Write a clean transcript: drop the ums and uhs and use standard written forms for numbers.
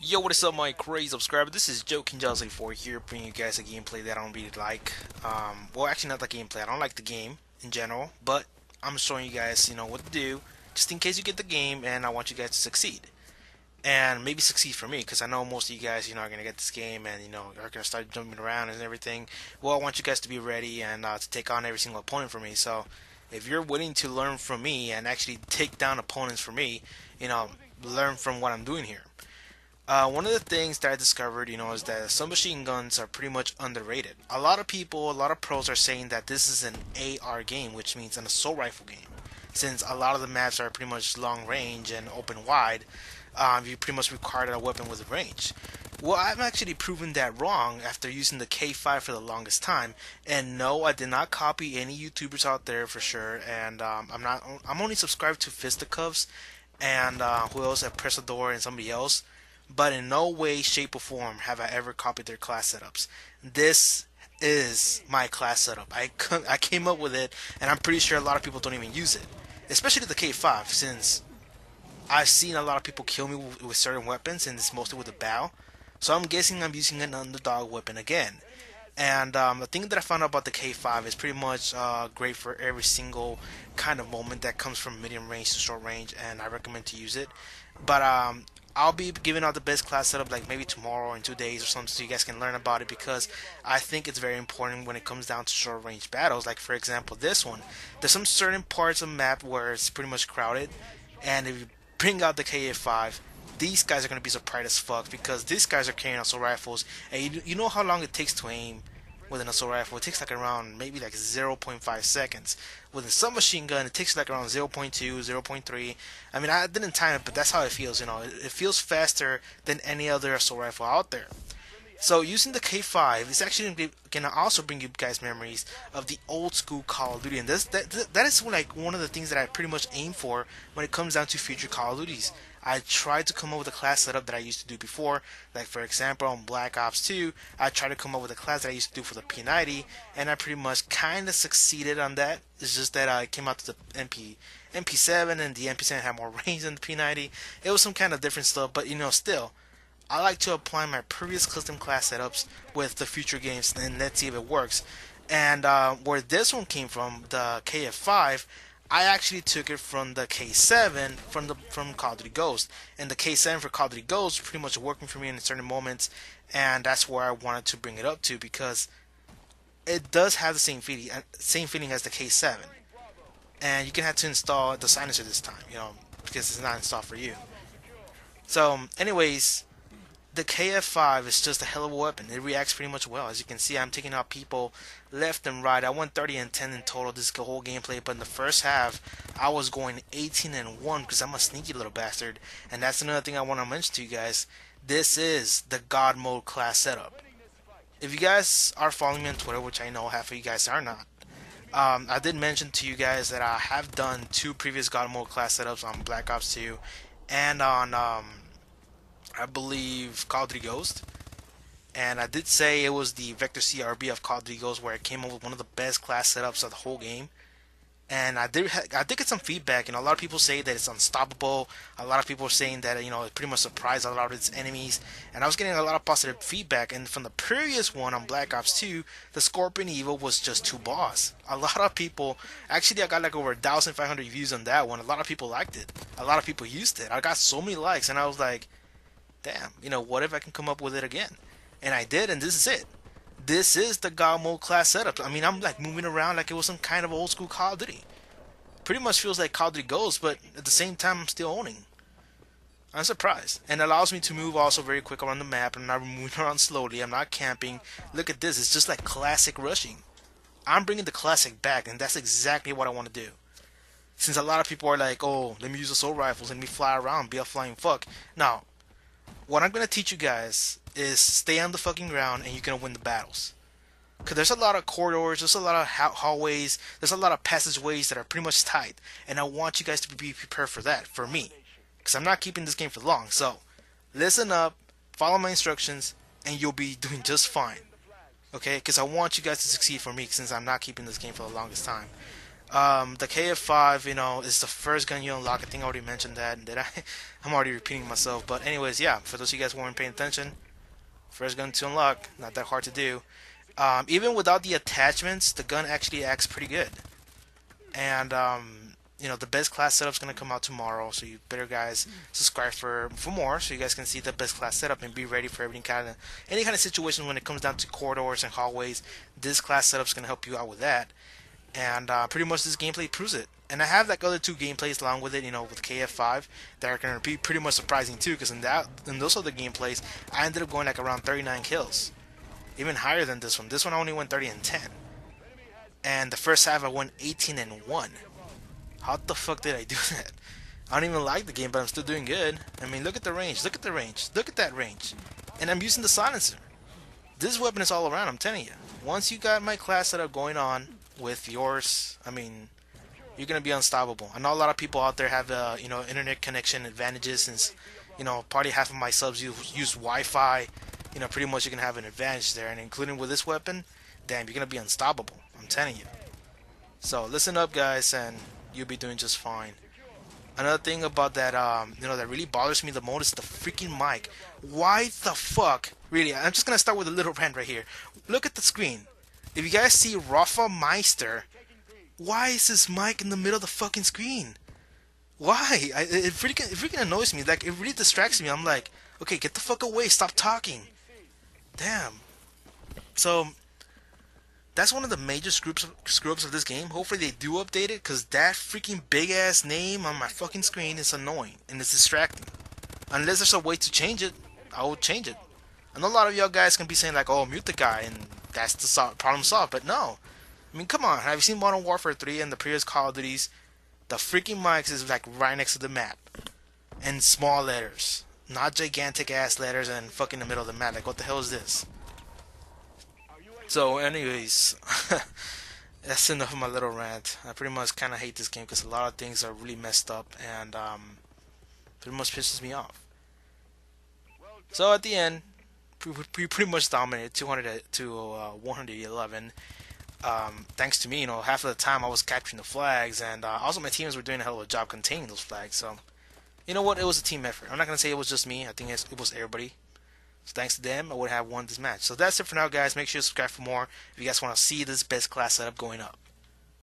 Yo, what is up, my crazy subscriber? This is Joe Kinjaz84 here, bringing you guys a gameplay that I don't really like. Well, actually, not the gameplay. I don't like the game in general, but I'm showing you guys, what to do, just in case you get the game, and I want you guys to succeed, and maybe succeed for me, because I know most of you guys, are gonna get this game, and are gonna start jumping around and everything. Well, I want you guys to be ready and to take on every single opponent for me. So, if you're willing to learn from me and actually take down opponents for me, you know, learn from what I'm doing here. One of the things that I discovered, is that submachine guns are pretty much underrated. A lot of people, a lot of pros are saying that this is an AR game, which means an assault rifle game. Since a lot of the maps are pretty much long range and open wide, you pretty much require a weapon with a range. Well, I've actually proven that wrong after using the K5 for the longest time. And no, I did not copy any YouTubers out there for sure. And I'm only subscribed to Fisticuffs and who else? Pressador and somebody else, but in no way, shape, or form have I ever copied their class setups. This is my class setup. I came up with it, and I'm pretty sure a lot of people don't even use it, especially the K5, since I've seen a lot of people kill me with certain weapons, and it's mostly with a bow. So I'm guessing I'm using an underdog weapon again. And the thing that I found out about the K5 is pretty much great for every single kind of moment that comes from medium range to short range, and I recommend to use it. But I'll be giving out the best class setup like maybe tomorrow or in 2 days or something, so you guys can learn about it, because I think it's very important when it comes down to short range battles. Like for example, this one, there's some certain parts of the map where it's pretty much crowded, and if you bring out the KF5, these guys are going to be surprised as fuck, because these guys are carrying assault rifles, and you know how long it takes to aim with an assault rifle. It takes like around maybe like zero point 0.5 seconds. With a submachine gun, it takes like around 0.2, 0.3. I mean, I didn't time it, but that's how it feels. It feels faster than any other assault rifle out there. So using the K5 is actually going to also bring you guys memories of the old school Call of Duty, and that is like one of the things that I pretty much aim for when it comes down to future Call of Duties. I tried to come up with a class setup that I used to do before, like for example on Black Ops 2, I tried to come up with a class that I used to do for the P90, and I pretty much kind of succeeded on that. It's just that I came out to the MP7, and the MP7 had more range than the P90. It was some kind of different stuff, but still. I like to apply my previous custom class setups with the future games, and let's see if it works. And where this one came from, the KF5, I actually took it from the K7 from Call of Duty Ghost, and the K7 for Call of Duty Ghost pretty much working for me in certain moments, and that's where I wanted to bring it up to, because it does have the same feeling as the K7, and you can have to install the silencer this time, because it's not installed for you. So, anyways, the KF5 is just a hell of a weapon. It reacts pretty much well. As you can see, I'm taking out people left and right. I went 30 and 10 in total this whole gameplay, but in the first half, I was going 18 and 1 because I'm a sneaky little bastard. And that's another thing I want to mention to you guys. This is the God Mode class setup. If you guys are following me on Twitter, which I know half of you guys are not, I did mention to you guys that I have done 2 previous God Mode class setups on Black Ops 2 and on I believe Call of Duty Ghost, and I did say it was the Vector CRB of Call of Duty Ghost where it came up with one of the best class setups of the whole game. And I did get some feedback. A lot of people say that it's unstoppable. A lot of people are saying that it pretty much surprised a lot of its enemies. And I was getting a lot of positive feedback. And from the previous one on Black Ops 2, the Scorpion Evil was just too boss. A lot of people, actually, I got like over 1,500 views on that one. A lot of people liked it. A lot of people used it. I got so many likes, and I was like, damn, what if I can come up with it again? And I did, and this is it. This is the God Mode class setup. I mean, I'm like moving around like it was some kind of old school Call of Duty. Pretty much feels like Call of Duty Ghost, but at the same time, I'm still owning. I'm surprised. And it allows me to move also very quick around the map. I'm not moving around slowly. I'm not camping. Look at this. It's just like classic rushing. I'm bringing the classic back, and that's exactly what I want to do. Since a lot of people are like, oh, let me use assault rifles, let me fly around, be a flying fuck. Now, what I'm going to teach you guys is stay on the fucking ground, and you're going to win the battles. Because there's a lot of corridors, there's a lot of hallways, there's a lot of passageways that are pretty much tight. And I want you guys to be prepared for that, for me. Because I'm not keeping this game for long. So, listen up, follow my instructions, and you'll be doing just fine. Okay? Because I want you guys to succeed for me, since I'm not keeping this game for the longest time. The KF5, is the first gun you unlock. I think I already mentioned that. Did I? I'm already repeating myself. But anyways, yeah. For those of you guys who weren't paying attention, first gun to unlock. Not that hard to do. Even without the attachments, the gun actually acts pretty good. And the best class setup's gonna come out tomorrow. So you better guys subscribe for more, so you guys can see the best class setup and be ready for any kind of situation when it comes down to corridors and hallways. This class setup's gonna help you out with that. And pretty much this gameplay proves it. And I have like other two gameplays along with it, with KF5 that are gonna be pretty much surprising too. Because in those other gameplays, I ended up going like around 39 kills, even higher than this one. This one I only went 30 and 10, and the first half I went 18 and 1. How the fuck did I do that? I don't even like the game, but I'm still doing good. I mean, look at the range. Look at the range. Look at that range. And I'm using the silencer. This weapon is all around, I'm telling you. Once you got my class setup going on with yours, I mean, you're gonna be unstoppable. I know a lot of people out there have internet connection advantages, since probably half of my subs use Wi-Fi. Pretty much you can have an advantage there, and including with this weapon, damn, you're gonna be unstoppable. I'm telling you. So listen up, guys, and you'll be doing just fine. Another thing about that, that really bothers me the most is the freaking mic. Why the fuck? Really, I'm just gonna start with a little rant right here. Look at the screen. If you guys see Rafa Meister, why is this mic in the middle of the fucking screen? Why? It freaking annoys me. Like, it really distracts me. I'm like, okay, get the fuck away. Stop talking. Damn. So, that's one of the major screw-ups of this game. Hopefully they do update it, because that freaking big-ass name on my fucking screen is annoying, and it's distracting. Unless there's a way to change it, I will change it. I know a lot of y'all guys can be saying like, oh, mute the guy, and that's the problem solved, but no. I mean, come on, have you seen Modern Warfare 3 and the previous Call of Duties? The freaking mics is like right next to the map. And small letters. Not gigantic ass letters and fucking in the middle of the map. Like, what the hell is this? So anyways, that's enough of my little rant. I pretty much kind of hate this game because a lot of things are really messed up, and pretty much pisses me off. So at the end, we pretty much dominated 200 to 111. Thanks to me, half of the time I was capturing the flags, and also my teammates were doing a hell of a job containing those flags. So, you know what? It was a team effort. I'm not gonna say it was just me. I think it was everybody. So thanks to them, I would have won this match. So that's it for now, guys. Make sure you subscribe for more if you guys want to see this best class setup going up.